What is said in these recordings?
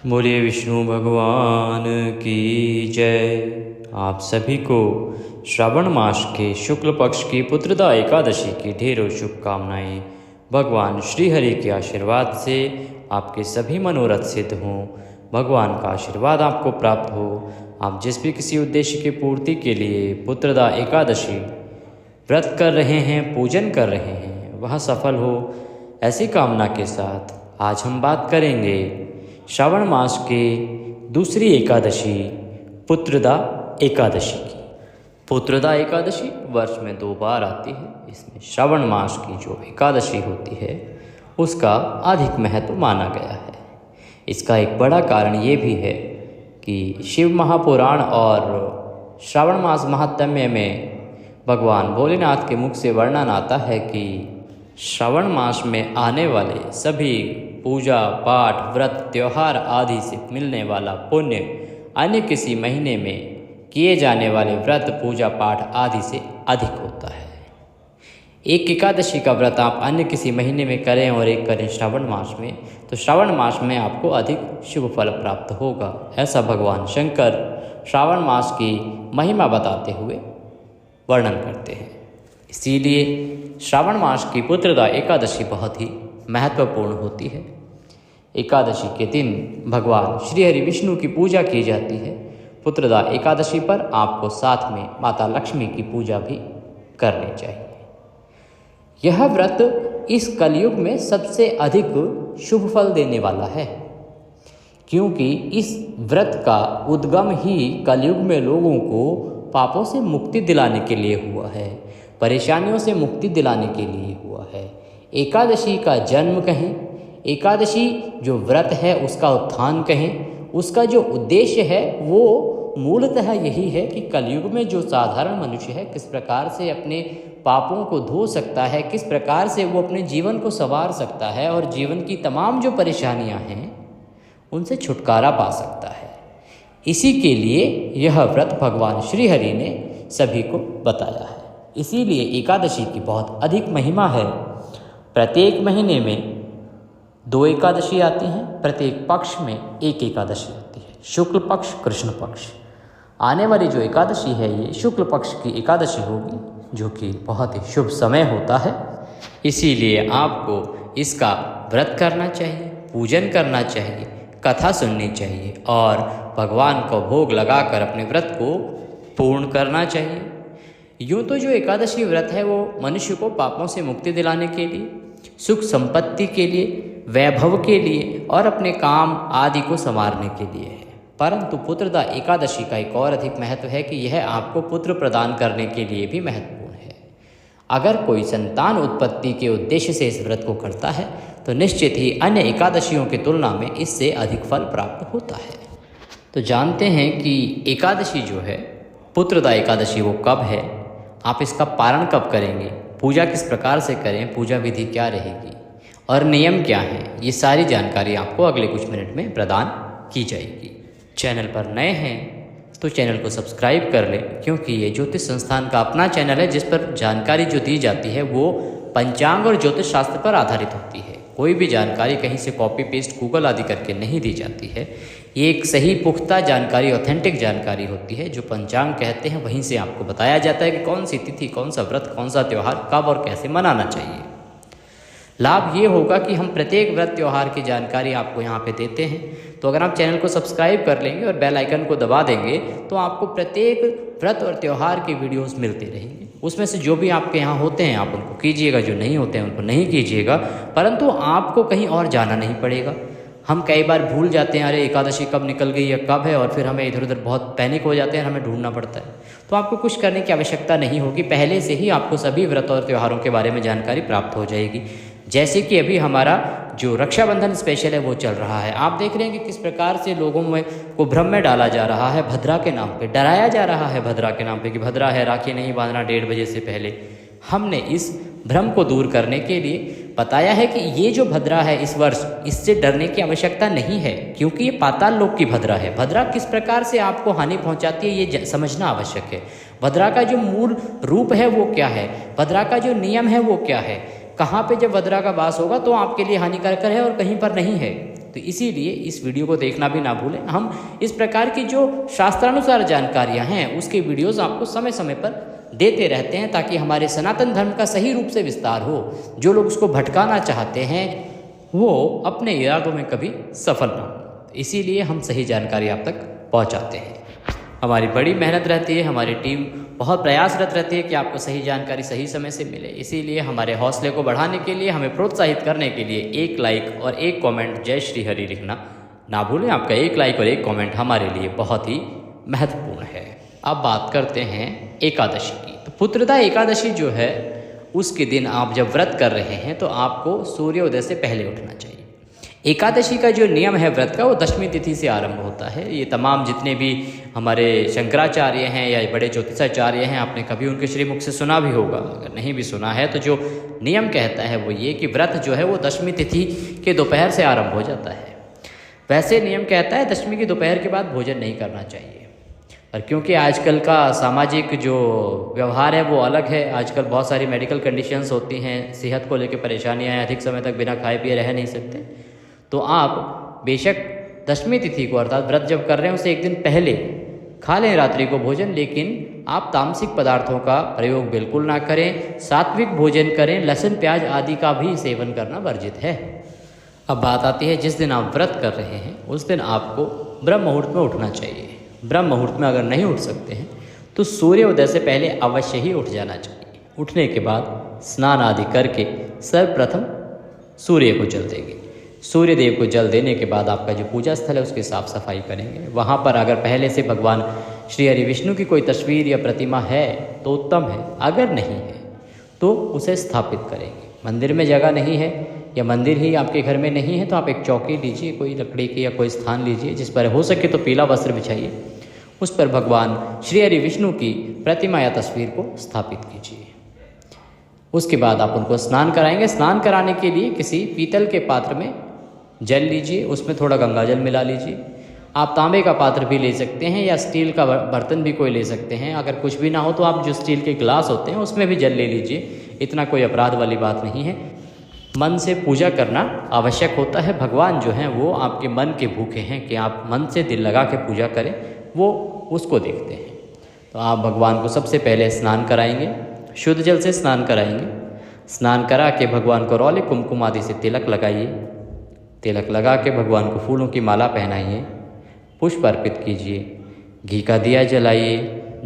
बोलिए विष्णु भगवान की जय। आप सभी को श्रावण मास के शुक्ल पक्ष की पुत्रदा एकादशी की ढेरों शुभकामनाएं। भगवान श्री हरि के आशीर्वाद से आपके सभी मनोरथ सिद्ध हों। भगवान का आशीर्वाद आपको प्राप्त हो। आप जिस भी किसी उद्देश्य की पूर्ति के लिए पुत्रदा एकादशी व्रत कर रहे हैं, पूजन कर रहे हैं, वह सफल हो, ऐसी कामना के साथ आज हम बात करेंगे श्रावण मास के दूसरी एकादशी पुत्रदा एकादशी की। पुत्रदा एकादशी वर्ष में 2 बार आती है। इसमें श्रावण मास की जो एकादशी होती है उसका अधिक महत्व माना गया है। इसका एक बड़ा कारण ये भी है कि शिव महापुराण और श्रावण मास महात्म्य में भगवान भोलेनाथ के मुख से वर्णन आता है कि श्रावण मास में आने वाले सभी पूजा पाठ व्रत त्यौहार आदि से मिलने वाला पुण्य अन्य किसी महीने में किए जाने वाले व्रत पूजा पाठ आदि से अधिक होता है। एक एकादशी का व्रत आप अन्य किसी महीने में करें और एक करें श्रावण मास में, तो श्रावण मास में आपको अधिक शुभ फल प्राप्त होगा। ऐसा भगवान शंकर श्रावण मास की महिमा बताते हुए वर्णन करते हैं। इसीलिए श्रावण मास की पुत्रदा एकादशी बहुत ही महत्वपूर्ण होती है। एकादशी के दिन भगवान श्री हरि विष्णु की पूजा की जाती है। पुत्रदा एकादशी पर आपको साथ में माता लक्ष्मी की पूजा भी करनी चाहिए। यह व्रत इस कलयुग में सबसे अधिक शुभ फल देने वाला है, क्योंकि इस व्रत का उद्गम ही कलयुग में लोगों को पापों से मुक्ति दिलाने के लिए हुआ है, परेशानियों से मुक्ति दिलाने के लिए हुआ है। एकादशी का जन्म कहें, एकादशी जो व्रत है उसका उत्थान कहें, उसका जो उद्देश्य है वो मूलतः यही है कि कलयुग में जो साधारण मनुष्य है किस प्रकार से अपने पापों को धो सकता है, किस प्रकार से वो अपने जीवन को संवार सकता है और जीवन की तमाम जो परेशानियां हैं उनसे छुटकारा पा सकता है। इसी के लिए यह व्रत भगवान श्री हरि ने सभी को बताया है। इसीलिए एकादशी की बहुत अधिक महिमा है। प्रत्येक महीने में 2 एकादशी आती हैं, प्रत्येक पक्ष में 1 एकादशी आती है, शुक्ल पक्ष कृष्ण पक्ष। आने वाली जो एकादशी है ये शुक्ल पक्ष की एकादशी होगी, जो कि बहुत ही शुभ समय होता है। इसीलिए आपको इसका व्रत करना चाहिए, पूजन करना चाहिए, कथा सुननी चाहिए और भगवान को भोग लगाकर अपने व्रत को पूर्ण करना चाहिए। यूँ तो जो एकादशी व्रत है वो मनुष्य को पापों से मुक्ति दिलाने के लिए, सुख संपत्ति के लिए, वैभव के लिए और अपने काम आदि को संवारने के लिए है। परंतु पुत्रदा एकादशी का एक और अधिक महत्व है कि यह आपको पुत्र प्रदान करने के लिए भी महत्वपूर्ण है। अगर कोई संतान उत्पत्ति के उद्देश्य से इस व्रत को करता है तो निश्चित ही अन्य एकादशियों की तुलना में इससे अधिक फल प्राप्त होता है। तो जानते हैं कि एकादशी जो है पुत्रदा एकादशी वो कब है, आप इसका पारण कब करेंगे, पूजा किस प्रकार से करें, पूजा विधि क्या रहेगी और नियम क्या हैं, ये सारी जानकारी आपको अगले कुछ मिनट में प्रदान की जाएगी। चैनल पर नए हैं तो चैनल को सब्सक्राइब कर लें, क्योंकि ये ज्योतिष संस्थान का अपना चैनल है जिस पर जानकारी जो दी जाती है वो पंचांग और ज्योतिष शास्त्र पर आधारित होती है। कोई भी जानकारी कहीं से कॉपी पेस्ट गूगल आदि करके नहीं दी जाती है। ये एक सही पुख्ता जानकारी, ऑथेंटिक जानकारी होती है। जो पंचांग कहते हैं वहीं से आपको बताया जाता है कि कौन सी तिथि, कौन सा व्रत, कौन सा त्यौहार कब और कैसे मनाना चाहिए। लाभ ये होगा कि हम प्रत्येक व्रत त्यौहार की जानकारी आपको यहाँ पे देते हैं। तो अगर आप चैनल को सब्सक्राइब कर लेंगे और बेल आइकन को दबा देंगे तो आपको प्रत्येक व्रत और त्यौहार की वीडियोस मिलते रहेंगे। उसमें से जो भी आपके यहाँ होते हैं आप उनको कीजिएगा, जो नहीं होते हैं उनको नहीं कीजिएगा, परंतु आपको कहीं और जाना नहीं पड़ेगा। हम कई बार भूल जाते हैं, अरे एकादशी कब निकल गई या कब है, और फिर हमें इधर उधर बहुत पैनिक हो जाते हैं, हमें ढूंढना पड़ता है। तो आपको कुछ करने की आवश्यकता नहीं होगी, पहले से ही आपको सभी व्रत और त्योहारों के बारे में जानकारी प्राप्त हो जाएगी। जैसे कि अभी हमारा जो रक्षाबंधन स्पेशल है वो चल रहा है। आप देख रहे हैं कि किस प्रकार से लोगों में को भ्रम में डाला जा रहा है, भद्रा के नाम पे डराया जा रहा है, भद्रा के नाम पे कि भद्रा है, राखी नहीं बांधना 1:30 बजे से पहले। हमने इस भ्रम को दूर करने के लिए बताया है कि ये जो भद्रा है इस वर्ष, इससे डरने की आवश्यकता नहीं है, क्योंकि ये पाताल लोक की भद्रा है। भद्रा किस प्रकार से आपको हानि पहुंचाती है ये समझना आवश्यक है। भद्रा का जो मूल रूप है वो क्या है, भद्रा का जो नियम है वो क्या है, कहाँ पे जब भद्रा का वास होगा तो आपके लिए हानिकारक है और कहीं पर नहीं है। तो तो इसीलिए इस वीडियो को देखना भी ना भूलें। हम इस प्रकार की जो शास्त्रानुसार जानकारियाँ हैं उसके वीडियोज़ आपको समय समय पर देते रहते हैं, ताकि हमारे सनातन धर्म का सही रूप से विस्तार हो। जो लोग उसको भटकाना चाहते हैं वो अपने इरादों में कभी सफल ना हो। इसीलिए हम सही जानकारी आप तक पहुंचाते हैं। हमारी बड़ी मेहनत रहती है, हमारी टीम बहुत प्रयासरत रहती है कि आपको सही जानकारी सही समय से मिले। इसीलिए हमारे हौसले को बढ़ाने के लिए, हमें प्रोत्साहित करने के लिए एक लाइक और एक कमेंट जय श्री हरि लिखना ना भूलें। आपका एक लाइक और एक कमेंट हमारे लिए बहुत ही महत्वपूर्ण है। अब बात करते हैं एकादशी की। तो पुत्रदा एकादशी जो है उसके दिन आप जब व्रत कर रहे हैं तो आपको सूर्योदय से पहले उठना चाहिए। एकादशी का जो नियम है व्रत का वो दशमी तिथि से आरंभ होता है। ये तमाम जितने भी हमारे शंकराचार्य हैं या बड़े ज्योतिषाचार्य हैं, आपने कभी उनके श्रीमुख से सुना भी होगा। अगर नहीं भी सुना है तो जो नियम कहता है वो ये कि व्रत जो है वो दशमी तिथि के दोपहर से आरंभ हो जाता है। वैसे नियम कहता है दशमी की दोपहर के बाद भोजन नहीं करना चाहिए, और क्योंकि आजकल का सामाजिक जो व्यवहार है वो अलग है। आजकल बहुत सारी मेडिकल कंडीशंस होती हैं, सेहत को लेकर परेशानियां हैं, अधिक समय तक बिना खाए पिए रह नहीं सकते। तो आप बेशक दशमी तिथि को अर्थात व्रत जब कर रहे हैं उससे एक दिन पहले खा लें रात्रि को भोजन, लेकिन आप तामसिक पदार्थों का प्रयोग बिल्कुल ना करें, सात्विक भोजन करें। लहसुन प्याज आदि का भी सेवन करना वर्जित है। अब बात आती है जिस दिन आप व्रत कर रहे हैं उस दिन आपको ब्रह्म मुहूर्त में उठना चाहिए। ब्रह्म मुहूर्त में अगर नहीं उठ सकते हैं तो सूर्योदय से पहले अवश्य ही उठ जाना चाहिए। उठने के बाद स्नान आदि करके सर्वप्रथम सूर्य को जल देंगे। सूर्य देव को जल देने के बाद आपका जो पूजा स्थल है उसकी साफ सफाई करेंगे। वहाँ पर अगर पहले से भगवान श्री हरि विष्णु की कोई तस्वीर या प्रतिमा है तो उत्तम है, अगर नहीं है तो उसे स्थापित करेंगे। मंदिर में जगह नहीं है या मंदिर ही आपके घर में नहीं है तो आप एक चौकी लीजिए, कोई लकड़ी की या कोई स्थान लीजिए जिस पर हो सके तो पीला वस्त्र बिछाइए, उस पर भगवान श्री हरि विष्णु की प्रतिमा या तस्वीर को स्थापित कीजिए। उसके बाद आप उनको स्नान कराएंगे। स्नान कराने के लिए किसी पीतल के पात्र में जल लीजिए, उसमें थोड़ा गंगा जल मिला लीजिए। आप तांबे का पात्र भी ले सकते हैं या स्टील का बर्तन भी कोई ले सकते हैं। अगर कुछ भी ना हो तो आप जो स्टील के ग्लास होते हैं उसमें भी जल ले लीजिए, इतना कोई अपराध वाली बात नहीं है। मन से पूजा करना आवश्यक होता है। भगवान जो हैं वो आपके मन के भूखे हैं कि आप मन से दिल लगा के पूजा करें, वो उसको देखते हैं। तो आप भगवान को सबसे पहले स्नान कराएंगे, शुद्ध जल से स्नान कराएंगे। स्नान करा के भगवान को रौले कुमकुम आदि से तिलक लगाइए। तिलक लगा के भगवान को फूलों की माला पहनाइए, पुष्प अर्पित कीजिए, घी का दिया जलाइए,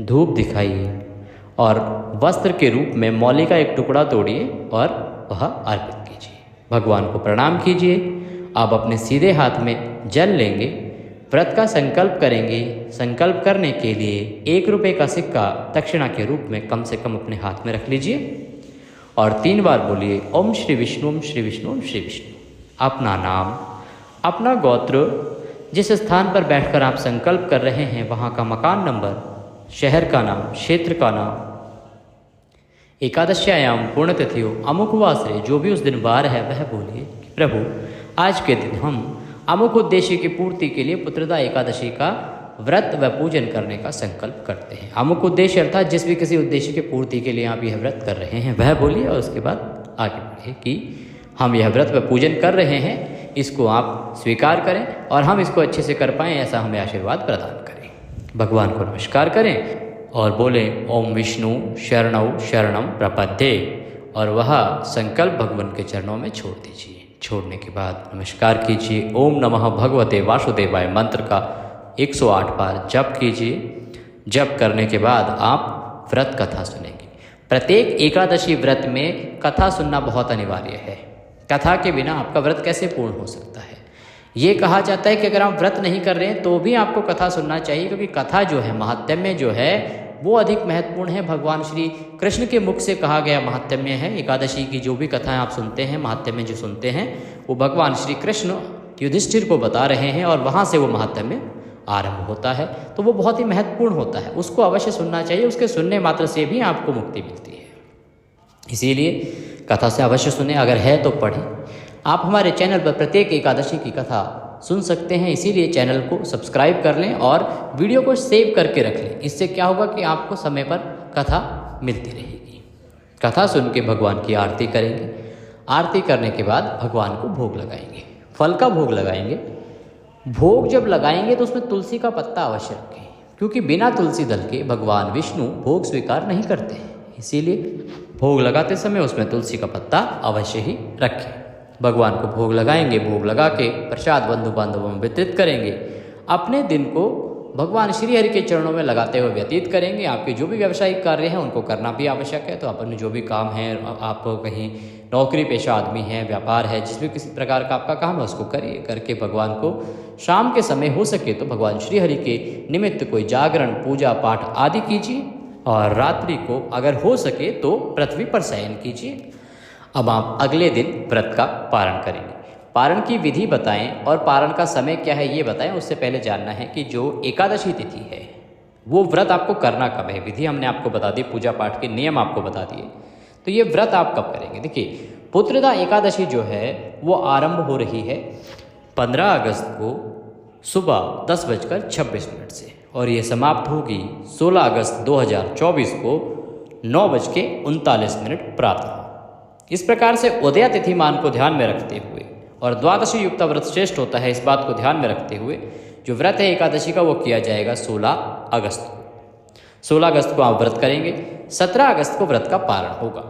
धूप दिखाइए और वस्त्र के रूप में मौली का एक टुकड़ा तोड़िए और वह अर्पित कीजिए। भगवान को प्रणाम कीजिए। आप अपने सीधे हाथ में जल लेंगे, व्रत का संकल्प करेंगे। संकल्प करने के लिए 1 रुपये का सिक्का दक्षिणा के रूप में कम से कम अपने हाथ में रख लीजिए और 3 बार बोलिए ओम श्री विष्णु, ओम श्री विष्णु, ओम श्री विष्णु। अपना नाम, अपना गोत्र, जिस स्थान पर बैठकर आप संकल्प कर रहे हैं वहाँ का मकान नंबर, शहर का नाम, क्षेत्र का नाम, एकादश्यायाम पुण्यतिथियों अमुक वासरे जो भी उस दिन वार है वह बोलिए कि प्रभु आज के दिन हम अमुक उद्देश्य की पूर्ति के लिए पुत्रदा एकादशी का व्रत व पूजन करने का संकल्प करते हैं। अमुक उद्देश्य अर्थात जिस भी किसी उद्देश्य की पूर्ति के लिए आप यह व्रत कर रहे हैं वह बोलिए और उसके बाद आगे बढ़िए कि हम यह व्रत व पूजन कर रहे हैं, इसको आप स्वीकार करें और हम इसको अच्छे से कर पाएँ ऐसा हमें आशीर्वाद प्रदान करें। भगवान को नमस्कार करें और बोले ओम विष्णु शरणौ शरणम प्रपद्ये और वह संकल्प भगवान के चरणों में छोड़ दीजिए। छोड़ने के बाद नमस्कार कीजिए। ओम नमः भगवते वासुदेवाय मंत्र का 108 बार जप कीजिए। जप करने के बाद आप व्रत कथा सुनेंगे। प्रत्येक एकादशी व्रत में कथा सुनना बहुत अनिवार्य है। कथा के बिना आपका व्रत कैसे पूर्ण हो सकता है। ये कहा जाता है कि अगर आप व्रत नहीं कर रहे हैं तो भी आपको कथा सुनना चाहिए, क्योंकि कथा जो है, महात्म्य जो है वो अधिक महत्वपूर्ण है। भगवान श्री कृष्ण के मुख से कहा गया महात्म्य है। एकादशी की जो भी कथाएं आप सुनते हैं, महात्म्य जो सुनते हैं, वो भगवान श्री कृष्ण युधिष्ठिर को बता रहे हैं और वहाँ से वो महात्म्य आरंभ होता है। तो वो बहुत ही महत्वपूर्ण होता है, उसको अवश्य सुनना चाहिए। उसके सुनने मात्र से भी आपको मुक्ति मिलती है। इसीलिए कथा से अवश्य सुने, अगर है तो पढ़ें। आप हमारे चैनल पर प्रत्येक एकादशी की कथा सुन सकते हैं, इसीलिए चैनल को सब्सक्राइब कर लें और वीडियो को सेव करके रख लें। इससे क्या होगा कि आपको समय पर कथा मिलती रहेगी। कथा सुन के भगवान की आरती करेंगे। आरती करने के बाद भगवान को भोग लगाएंगे। फल का भोग लगाएंगे। भोग जब लगाएंगे तो उसमें तुलसी का पत्ता अवश्य रखें, क्योंकि बिना तुलसी दल के भगवान विष्णु भोग स्वीकार नहीं करते हैं। इसीलिए भोग लगाते समय उसमें तुलसी का पत्ता अवश्य ही रखें। भगवान को भोग लगाएंगे, भोग लगा के प्रसाद बंधु बांधवों में वितरित करेंगे। अपने दिन को भगवान श्री हरि के चरणों में लगाते हुए व्यतीत करेंगे। आपके जो भी व्यावसायिक कार्य हैं उनको करना भी आवश्यक है। तो अपने जो भी काम है, आप कहीं नौकरी पेशा आदमी हैं, व्यापार है, जिस भी किसी प्रकार का आपका काम है उसको करिए। करके भगवान को शाम के समय हो सके तो भगवान श्री हरि के निमित्त कोई जागरण, पूजा पाठ आदि कीजिए। और रात्रि को अगर हो सके तो पृथ्वी पर शयन कीजिए। अब आप अगले दिन व्रत का पारण करेंगे। पारण की विधि बताएं और पारण का समय क्या है ये बताएं। उससे पहले जानना है कि जो एकादशी तिथि है वो व्रत आपको करना कब है। विधि हमने आपको बता दी, पूजा पाठ के नियम आपको बता दिए, तो ये व्रत आप कब करेंगे। देखिए, पुत्रदा एकादशी जो है वो आरंभ हो रही है 15 अगस्त को सुबह 10:26 से, और ये समाप्त होगी 16 अगस्त 2024 को 9:39 प्रातः। इस प्रकार से उदया तिथिमान को ध्यान में रखते हुए और द्वादशी युक्त व्रत श्रेष्ठ होता है, इस बात को ध्यान में रखते हुए जो व्रत है एकादशी का वो किया जाएगा 16 अगस्त को। 16 अगस्त को आप व्रत करेंगे। 17 अगस्त को व्रत का पारण होगा।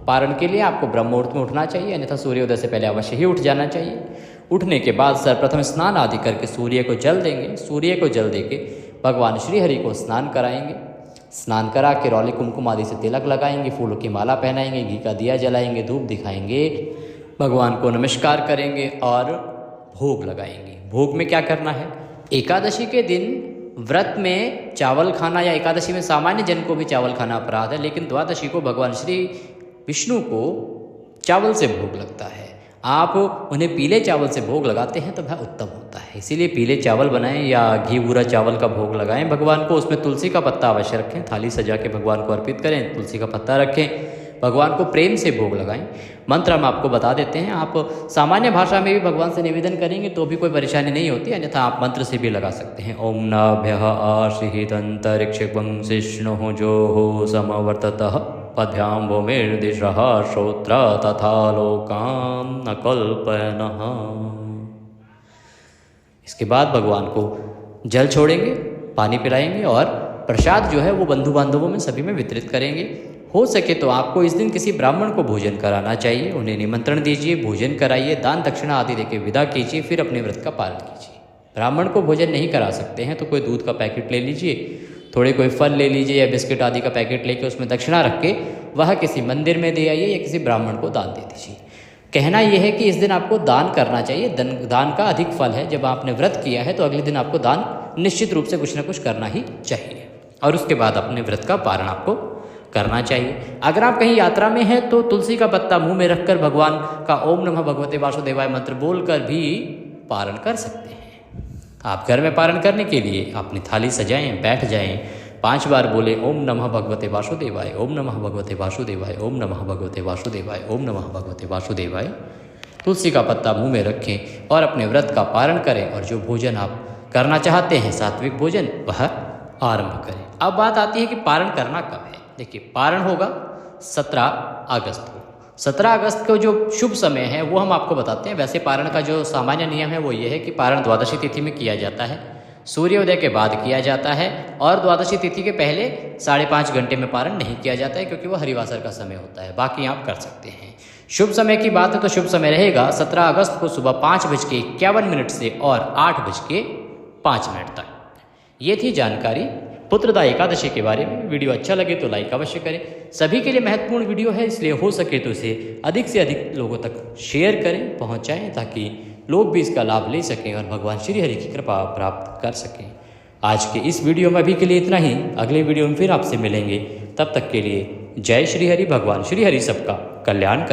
पारण के लिए आपको ब्रह्म मुहूर्त में उठना चाहिए, अन्यथा सूर्योदय से पहले अवश्य ही उठ जाना चाहिए। उठने के बाद सर्वप्रथम स्नान आदि करके सूर्य को जल देंगे। सूर्य को जल देके भगवान श्री हरि को स्नान कराएंगे। स्नान करा के रौले कुमकुम आदि से तिलक लगाएंगे, फूलों की माला पहनाएंगे, घी का दिया जलाएंगे, धूप दिखाएंगे, भगवान को नमस्कार करेंगे और भोग लगाएंगे। भोग में क्या करना है, एकादशी के दिन व्रत में चावल खाना, या एकादशी में सामान्य जन को भी चावल खाना अपराध है, लेकिन द्वादशी को भगवान श्री विष्णु को चावल से भोग लगता है। आप उन्हें पीले चावल से भोग लगाते हैं तो वह उत्तम होता है। इसीलिए पीले चावल बनाएं या घी बूरा चावल का भोग लगाएं भगवान को। उसमें तुलसी का पत्ता अवश्य रखें, थाली सजा के भगवान को अर्पित करें, तुलसी का पत्ता रखें, भगवान को प्रेम से भोग लगाएं। मंत्र हम आपको बता देते हैं, आप सामान्य भाषा में भी भगवान से निवेदन करेंगे तो भी कोई परेशानी नहीं होती, अन्यथा आप मंत्र से भी लगा सकते हैं। ओम नाभ्यः आशीत अंतरिक्षं शिष्णुः जो हो समवर्ततः पद्भ्यां भूमिर्दिशः श्रोत्र तथा लोकान् न कल्पयनः। इसके बाद भगवान को जल छोड़ेंगे, पानी पिलाएंगे और प्रसाद जो है वो बंधु बांधवों में सभी में वितरित करेंगे। हो सके तो आपको इस दिन किसी ब्राह्मण को भोजन कराना चाहिए, उन्हें निमंत्रण दीजिए, भोजन कराइए, दान दक्षिणा आदि देके विदा कीजिए, फिर अपने व्रत का पालन कीजिए। ब्राह्मण को भोजन नहीं करा सकते हैं तो कोई दूध का पैकेट ले लीजिए, थोड़े कोई फल ले लीजिए या बिस्किट आदि का पैकेट लेके उसमें दक्षिणा रख के वह किसी मंदिर में दे आइए या किसी ब्राह्मण को दान दे दीजिए। कहना यह है कि इस दिन आपको दान करना चाहिए, दान का अधिक फल है। जब आपने व्रत किया है तो अगले दिन आपको दान निश्चित रूप से कुछ ना कुछ करना ही चाहिए, और उसके बाद अपने व्रत का पारण आपको करना चाहिए। अगर आप कहीं यात्रा में हैं तो तुलसी का पत्ता मुंह में रखकर भगवान का ओम नमः भगवते वासुदेवाय मंत्र बोलकर भी पारण कर सकते हैं। आप घर में पारण करने के लिए अपनी थाली सजाएं, बैठ जाएं, 5 बार बोले ओम नमः भगवते वासुदेवाय, ओम नमः भगवते वासुदेवाय, ओम नमः भगवते वासुदेवाय, ओम नमः भगवते वासुदेवाय। तुलसी का पत्ता मुंह में रखें और अपने व्रत का पारण करें, और जो भोजन आप करना चाहते हैं सात्विक भोजन वह आरंभ करें। अब बात आती है कि पारण करना कब है। देखिए, पारण होगा 17 अगस्त को। 17 अगस्त को जो शुभ समय है वो हम आपको बताते हैं। वैसे पारण का जो सामान्य नियम है वो ये है कि पारण द्वादशी तिथि में किया जाता है, सूर्योदय के बाद किया जाता है, और द्वादशी तिथि के पहले 5.5 घंटे में पारण नहीं किया जाता है, क्योंकि वो हरिवासर का समय होता है। बाकी आप कर सकते हैं। शुभ समय की बात है तो शुभ समय रहेगा 17 अगस्त को सुबह 5:51 से और 8:05 तक। ये थी जानकारी पुत्रदा एकादशी के बारे में। वीडियो अच्छा लगे तो लाइक अवश्य करें। सभी के लिए महत्वपूर्ण वीडियो है, इसलिए हो सके तो इसे अधिक से अधिक लोगों तक शेयर करें, पहुंचाएं, ताकि लोग भी इसका लाभ ले सकें और भगवान श्री हरि की कृपा प्राप्त कर सकें। आज के इस वीडियो में अभी के लिए इतना ही। अगले वीडियो में फिर आपसे मिलेंगे, तब तक के लिए जय श्री हरि। भगवान श्री हरि सबका कल्याण कर।